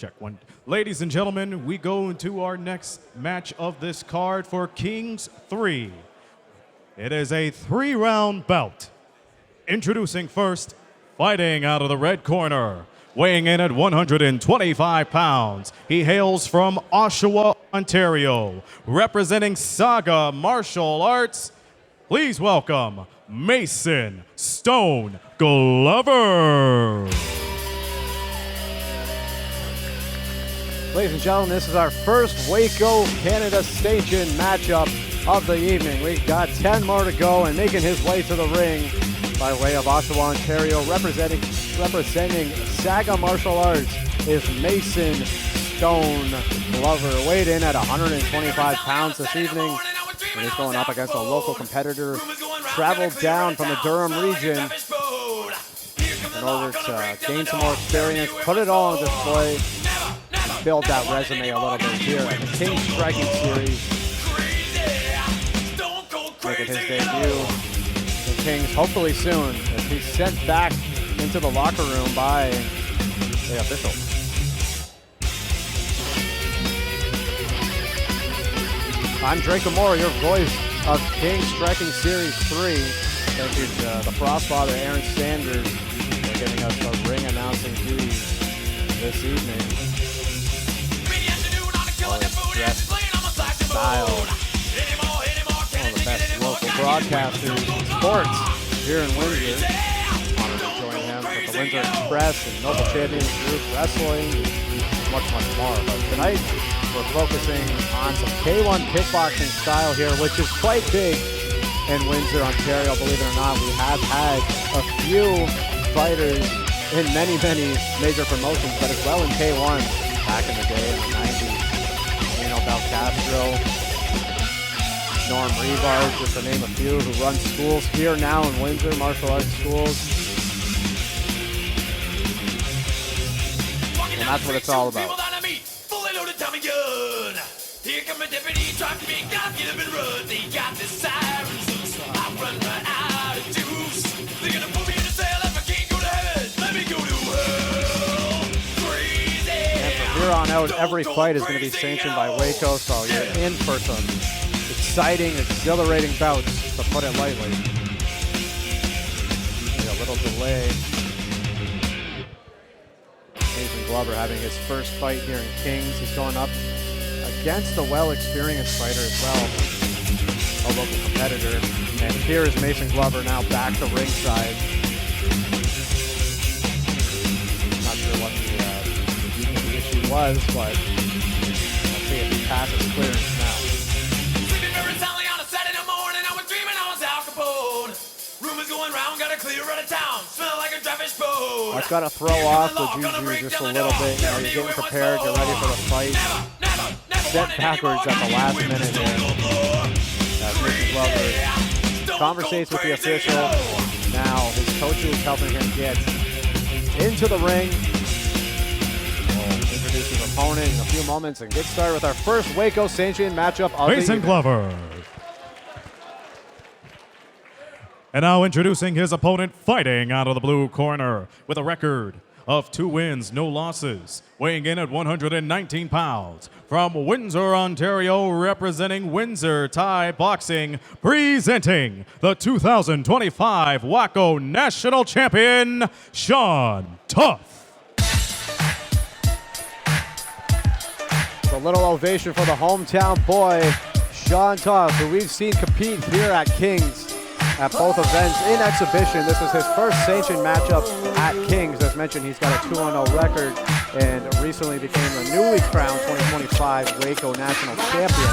Check one. Ladies and gentlemen, we go into our next match of this card for Kings 3. It is a 3-round bout. Introducing first, fighting out of the red corner, weighing in at 125 pounds. He hails from Oshawa, Ontario, representing Saga Martial Arts. Please welcome Mason Stone Glover. Ladies and gentlemen, this is our first WAKO Canada Station matchup of the evening. We've got 10 more to go, and making his way to the ring by way of Oshawa, Ontario, representing Saga Martial Arts is Mason Stone Glover. Weighed in at 125 pounds this evening, and he's going up against a local competitor, traveled down from the Durham region in order to gain some more experience, put it all on display, build that resume a little bit here at the KINGSS Striking Series. Making his debut in Kings hopefully soon, as he's sent back into the locker room by the official. I'm Drake Amore, your voice of KINGSS Striking Series 3. Thank you to the Frostfather, Aaron Sanders, for giving us the ring announcing duties this evening. Style. One of the best local broadcasters in sports here in Windsor. Honored to join him with the Windsor Express and Noble Champions Group Wrestling, much more. But tonight, we're focusing on some K1 kickboxing style here, which is quite big in Windsor, Ontario. Believe it or not, we have had a few fighters in many major promotions, but as well in K1 back in the day in the 90s. Castro, Norm Revard, just to name a few, who run schools here now in Windsor, martial arts schools. And that's what it's all about. Here come a deputy, try to make out, get up and run. They got the sirens, I run right out of juice. They're gonna put me in a cell if I can't go to heaven. Let me go to hell. Crazy. And from here on out, every fight is going to be sanctioned by WAKO, so you're in for some exciting, exhilarating bouts, to put it lightly. A little delay. Mason Glover having his first fight here in Kings. He's going up against a well-experienced fighter as well, a local competitor. And here is Mason Glover now back to ringside. Not sure what the issue was, but let's see if he passes clearance now. Sleeping very soundly on a Saturday morning, I was dreaming I was Al Capone. Rumors going round, got to clear out of town, smell like a dry fish boat. I've got to throw off the juju just a little bit. You know, you're getting prepared, you're ready for the fight. Set backwards at the last minute here. As Mason Glover conversates with the official. Now his coach is helping him get into the ring. We'll introduce his opponent in a few moments and get started with our first WAKO sanctioned matchup of Mason the Glover. And now introducing his opponent, fighting out of the blue corner with a record of 2 wins, no losses, weighing in at 119 pounds. From Windsor, Ontario, representing Windsor Thai Boxing, presenting the 2025 WAKO National Champion, Shaun Toth. A little ovation for the hometown boy, Shaun Toth, who we've seen compete here at Kings at both events in exhibition. This is his first sanctioned matchup at Kings. As mentioned, he's got a 2-0 record and recently became the newly crowned 2025 WAKO National Champion,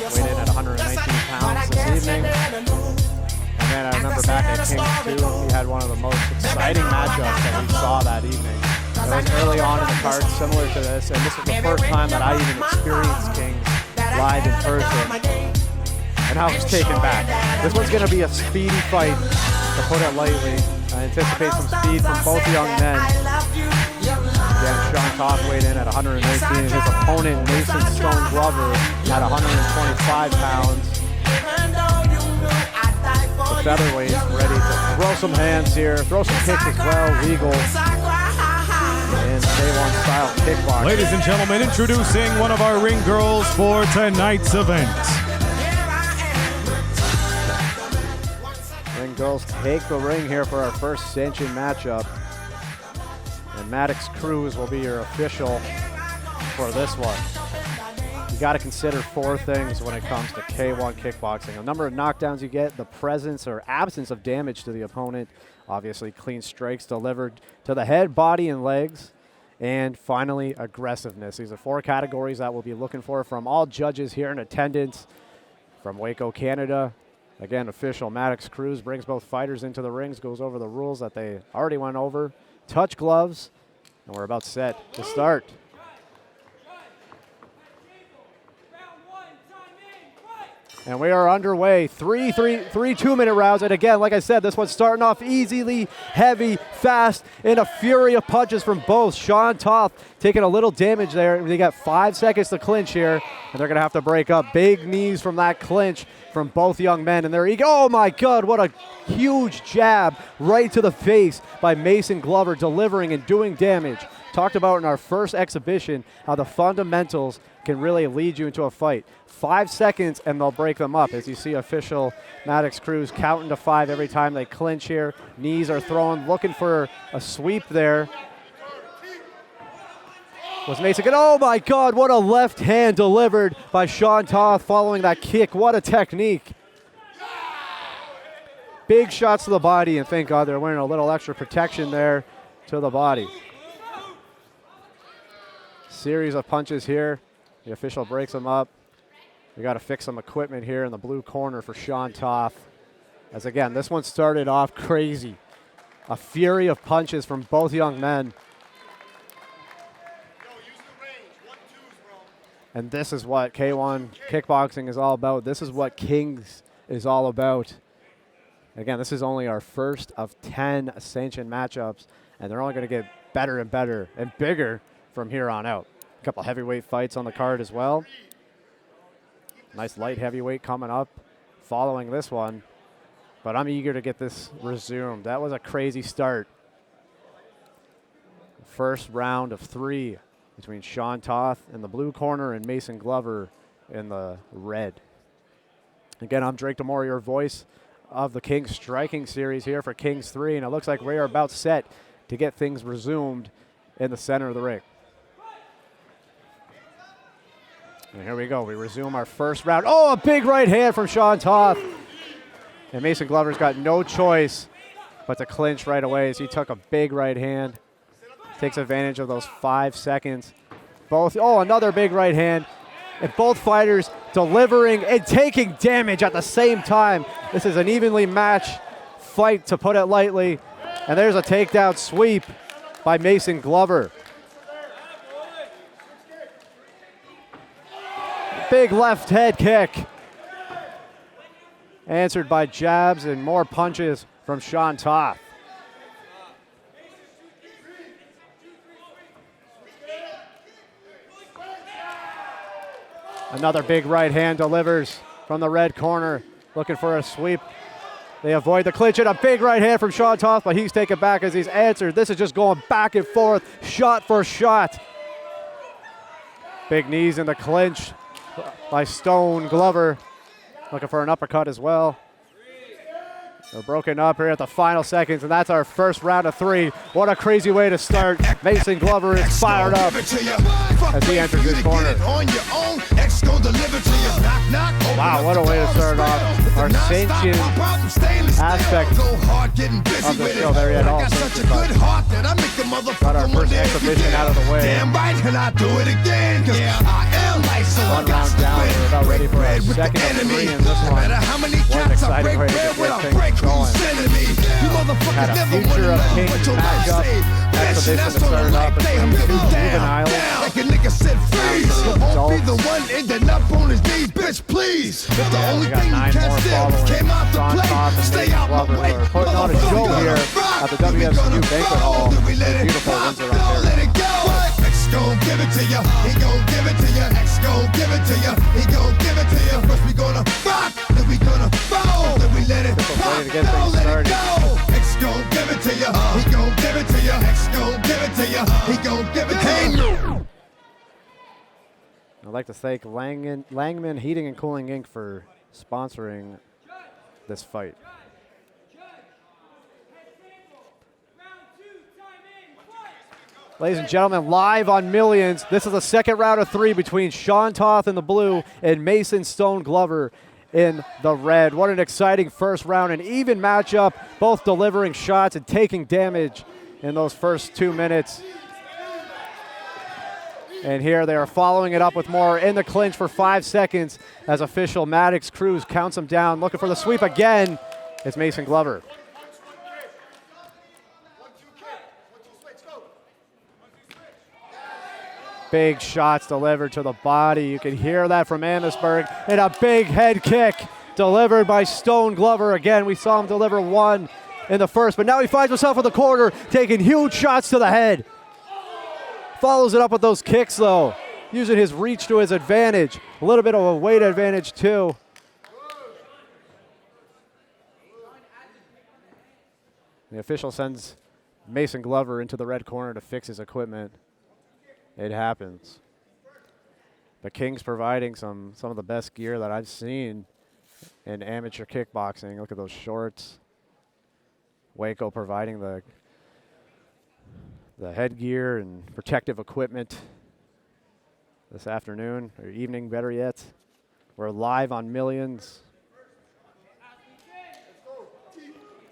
weighed in at 119 pounds this evening. And then I remember back at Kings 2, he had one of the most exciting matchups that we saw that evening. It was early on in the card, similar to this, and this is the first time that I even experienced Kings live in person. And I was taken back. This one's going to be a speedy fight, to put it lightly. I anticipate some speed from both young men. Again, Shaun Toth weighed in at 119, and his opponent, Mason Stone Glover, at 125 pounds. The featherweight ready to throw some hands here, throw some kicks as well, legal. And K1 style kickboxing. Ladies and gentlemen, introducing one of our ring girls for tonight's event. Ring girls take the ring here for our first sanctioned matchup. And Maddox Cruz will be your official for this one. You got to consider 4 things when it comes to K1 kickboxing. A number of knockdowns you get, the presence or absence of damage to the opponent, obviously clean strikes delivered to the head, body, and legs, and finally aggressiveness. These are 4 categories that we'll be looking for from all judges here in attendance from WAKO Canada. Again, official Maddox Cruz brings both fighters into the rings, goes over the rules that they already went over. Touch gloves, and we're about set to start. And we are underway. Three 2-minute rounds. And again, like I said, this one's starting off easily, heavy, fast, in a fury of punches from both. Shaun Toth taking a little damage there. They got 5 seconds to clinch here, and they're going to have to break up. Big knees from that clinch from both young men. And there you go. Oh my God, what a huge jab right to the face by Mason Glover, delivering and doing damage. Talked about in our first exhibition how the fundamentals can really lead you into a fight. 5 seconds and they'll break them up. As you see official Maddox Cruz counting to 5 every time they clinch here. Knees are thrown, looking for a sweep there. Was Mason good? Oh my God, what a left hand delivered by Shaun Toth following that kick. What a technique. Big shots to the body, and thank God they're wearing a little extra protection there to the body. Series of punches here. The official breaks them up. We got to fix some equipment here in the blue corner for Shaun Toth. As again, this one started off crazy. A fury of punches from both young men. And this is what K1 kickboxing is all about. This is what Kings is all about. Again, this is only our first of 10 sanctioned matchups, and they're only going to get better and better and bigger from here on out. A couple heavyweight fights on the card as well. Nice light heavyweight coming up following this one. But I'm eager to get this resumed. That was a crazy start. First round of 3 between Shaun Toth in the blue corner and Mason Glover in the red. Again, I'm Drake DeMore, your voice of the Kings Striking Series here for Kings 3. And it looks like we are about set to get things resumed in the center of the ring. And here we go. We resume our first round. Oh, a big right hand from Shaun Toth. And Mason Glover's got no choice but to clinch right away as he took a big right hand. Takes advantage of those 5 seconds. Another big right hand. And both fighters delivering and taking damage at the same time. This is an evenly matched fight, to put it lightly. And there's a takedown sweep by Mason Glover. Big left head kick. Answered by jabs and more punches from Shaun Toth. Another big right hand delivers from the red corner, looking for a sweep. They avoid the clinch, and a big right hand from Shaun Toth, but he's taken back as he's answered. This is just going back and forth, shot for shot. Big knees in the clinch by Stone Glover, looking for an uppercut as well. They're broken up here at the final seconds, and that's our first round of 3. What a crazy way to start. Mason Glover is fired up as he enters his corner. Wow, what a way to start off our sanctioned aspect of the show. There yet all got our first exhibition out of the way. One round down, we're about ready for our second of 3 in this one. What an exciting way to get things going. Had a future of Kings matchup exhibition that started off between 2 juveniles. We got 9 more following. Shaun Toth and Mason Glover are putting on a show here at the WFCU Banquet Hall in beautiful Windsor, Ontario. Gon' give it to ya, he gon' give it to ya, X gon' give it to ya, he gon' give it to ya. First we gonna rock, then we gonna fall, then we let it pop, now let it go. X gon' give it to ya, he gon' give it to ya, X gon' give it to ya, he gon' give it to ya. I'd like to thank Langman Heating and Cooling Inc. for sponsoring this fight. Ladies and gentlemen, live on Millions, this is the second round of 3 between Shaun Toth in the blue and Mason Stone Glover in the red. What an exciting first round, an even matchup, both delivering shots and taking damage in those first 2 minutes. And here they are following it up with more in the clinch for 5 seconds as official Maddox Cruz counts them down, looking for the sweep again. It's Mason Glover. Big shots delivered to the body. You can hear that from Amherstburg. And a big head kick delivered by Stone Glover. Again, we saw him deliver 1 in the first, but now he finds himself in the corner, taking huge shots to the head. Follows it up with those kicks, though, using his reach to his advantage. A little bit of a weight advantage, too. The official sends Mason Glover into the red corner to fix his equipment. It happens. The Kings providing some of the best gear that I've seen in amateur kickboxing. Look at those shorts. WAKO providing the headgear and protective equipment this afternoon, or evening better yet. We're live on Millions.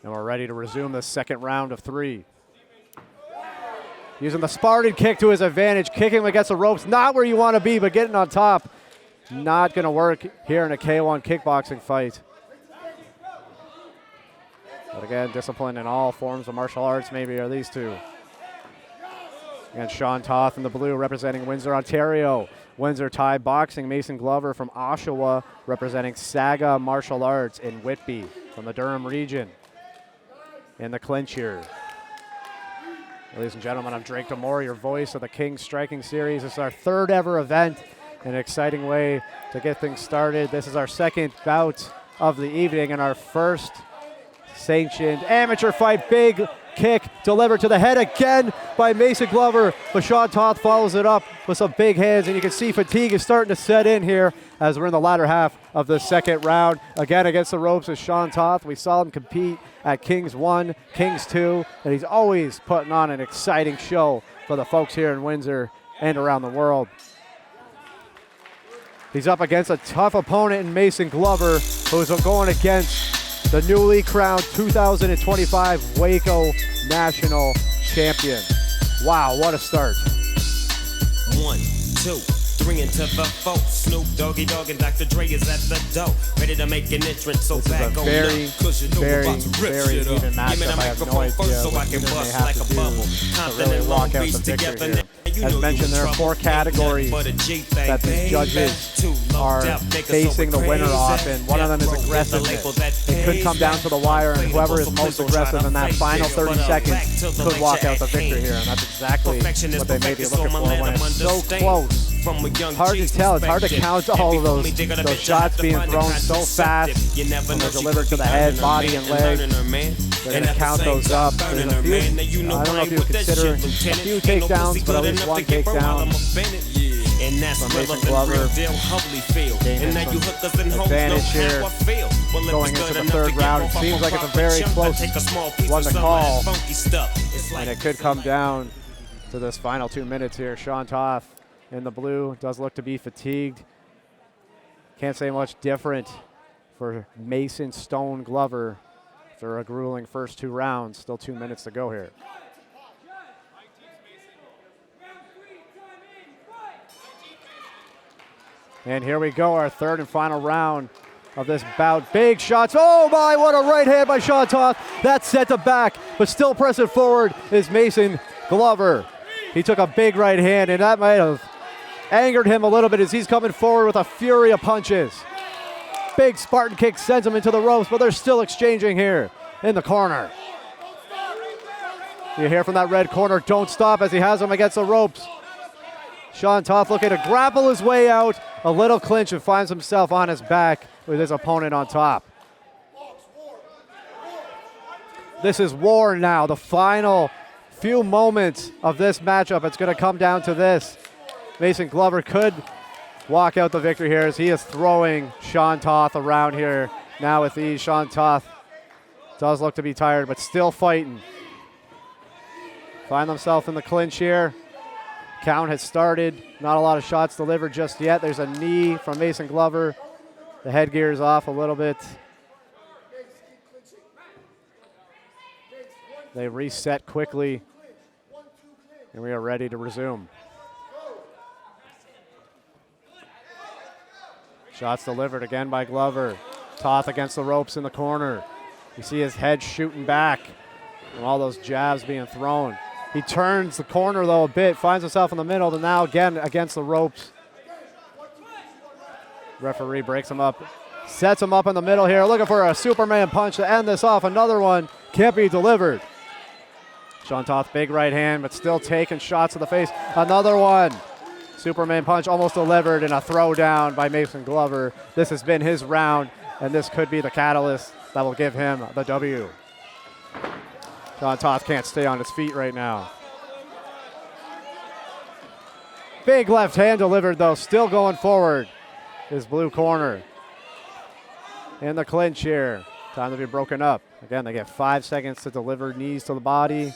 And we're ready to resume the second round of 3. Using the Spartan kick to his advantage, kicking him against the ropes. Not where you want to be, but getting on top. Not going to work here in a K1 kickboxing fight. But again, discipline in all forms of martial arts maybe are these two. And Shaun Toth in the blue representing Windsor, Ontario. Windsor Thai Boxing, Mason Glover from Oshawa representing Saga Martial Arts in Whitby from the Durham region. In the clinch here. Ladies and gentlemen, I'm Drake Demore, your voice of the Kings Striking Series. This is our 3rd ever event, an exciting way to get things started. This is our 2nd bout of the evening and our first sanctioned amateur fight. Big kick delivered to the head again by Mason Glover, but Shaun Toth follows it up with some big hands, and you can see fatigue is starting to set in here as we're in the latter half of the second round. Again, against the ropes is Shaun Toth. We saw him compete at Kings 1, Kings 2, and he's always putting on an exciting show for the folks here in Windsor and around the world. He's up against a tough opponent in Mason Glover, who's going against the newly crowned 2025 WAKO National Champion. Wow, what a start. 1, 2, 3 into the 4. Snoop Doggy Dogg and Dr. Dre is at the door, ready to make an entrance. So This is a back on very, up, 'cause you know very, about to rip very shit up. even matchup. Give me the I have no microphone idea first so what I can Windsor may bust have like to a do bubble. to Compton really and walk Long out Beach the victory together here. now. You As know mentioned, you there are in 4 trouble. categories Ain't nothing but a G-thing, that these baby. judges Too low are down, niggas so facing the winner crazy. off, and one of them is Death row, aggressiveness. the label that It could pays come down to the wire, and whoever is most aggressive in that final 30 seconds could walk out the victory here, and that's exactly what they may be looking for when it's so close. Hard to tell. It's hard to count all of those shots being thrown so fast when they're delivered to the head, body, and leg. They're going to count those up. There's a few, I don't know if you consider a few takedowns, but at least 1 takedown. And that's from Mason relevant, Glover. real deal, Holyfield. And now you hookers and hoes know advantage here how I feel. Well, if going it's into good the enough third to get round. It off seems a like it's a proper very chump, close I take a small piece one of to some of call. that funky stuff. It's like And it could come down to this final 2 minutes here. Shaun Toth in the blue does look to be fatigued. Can't say much different for Mason Stone Glover after a grueling first 2 rounds. Still 2 minutes to go here. And here we go, our 3rd and final round of this bout. Big shots. Oh my, what a right hand by Shaun Toth. That's set to back, but still pressing forward is Mason Glover. He took a big right hand, and that might have angered him a little bit as he's coming forward with a fury of punches. Big Spartan kick sends him into the ropes, but they're still exchanging here in the corner. You hear from that red corner, don't stop, as he has him against the ropes. Shaun Toth looking to grapple his way out. A little clinch and finds himself on his back with his opponent on top. This is war now. The final few moments of this matchup. It's going to come down to this. Mason Glover could walk out the victory here as he is throwing Shaun Toth around here now with ease. Shaun Toth does look to be tired, but still fighting. Find themselves in the clinch here. Count has started. Not a lot of shots delivered just yet. There's a knee from Mason Glover. The headgear is off a little bit. They reset quickly, and we are ready to resume. Shots delivered again by Glover. Toth against the ropes in the corner. You see his head shooting back and all those jabs being thrown. He turns the corner, though, a bit, finds himself in the middle, and now again against the ropes. Referee breaks him up, sets him up in the middle here, looking for a Superman punch to end this off. Another one can't be delivered. Shaun Toth, big right hand, but still taking shots to the face. Another one. Superman punch almost delivered, and a throw down by Mason Glover. This has been his round, and this could be the catalyst that will give him the W. Shaun Toth can't stay on his feet right now. Big left hand delivered, though, still going forward. His blue corner. In the clinch here. Time to be broken up. Again, they get 5 seconds to deliver knees to the body.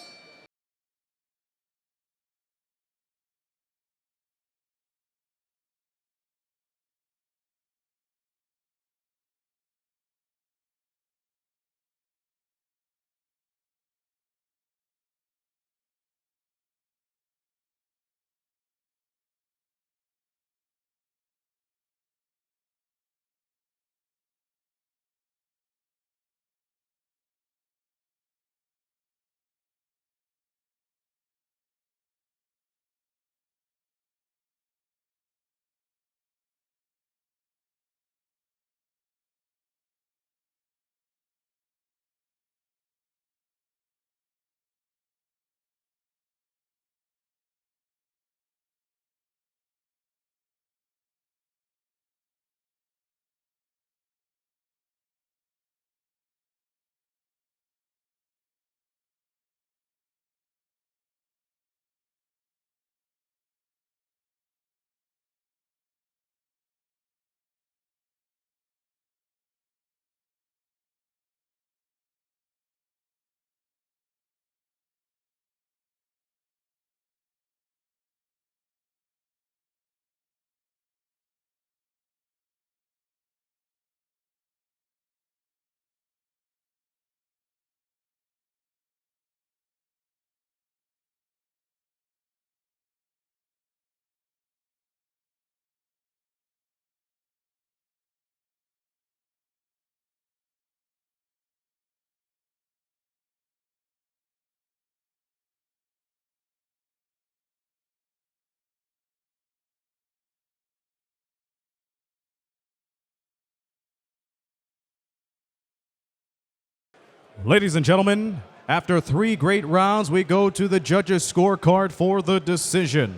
Ladies and gentlemen, after 3 great rounds, we go to the judges' scorecard for the decision.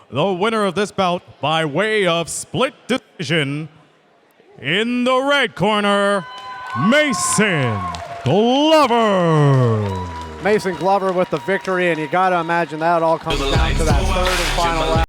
The winner of this bout by way of split decision, in the red corner, Mason Glover. Mason Glover with the victory, and you got to imagine that all comes down to that third and final round.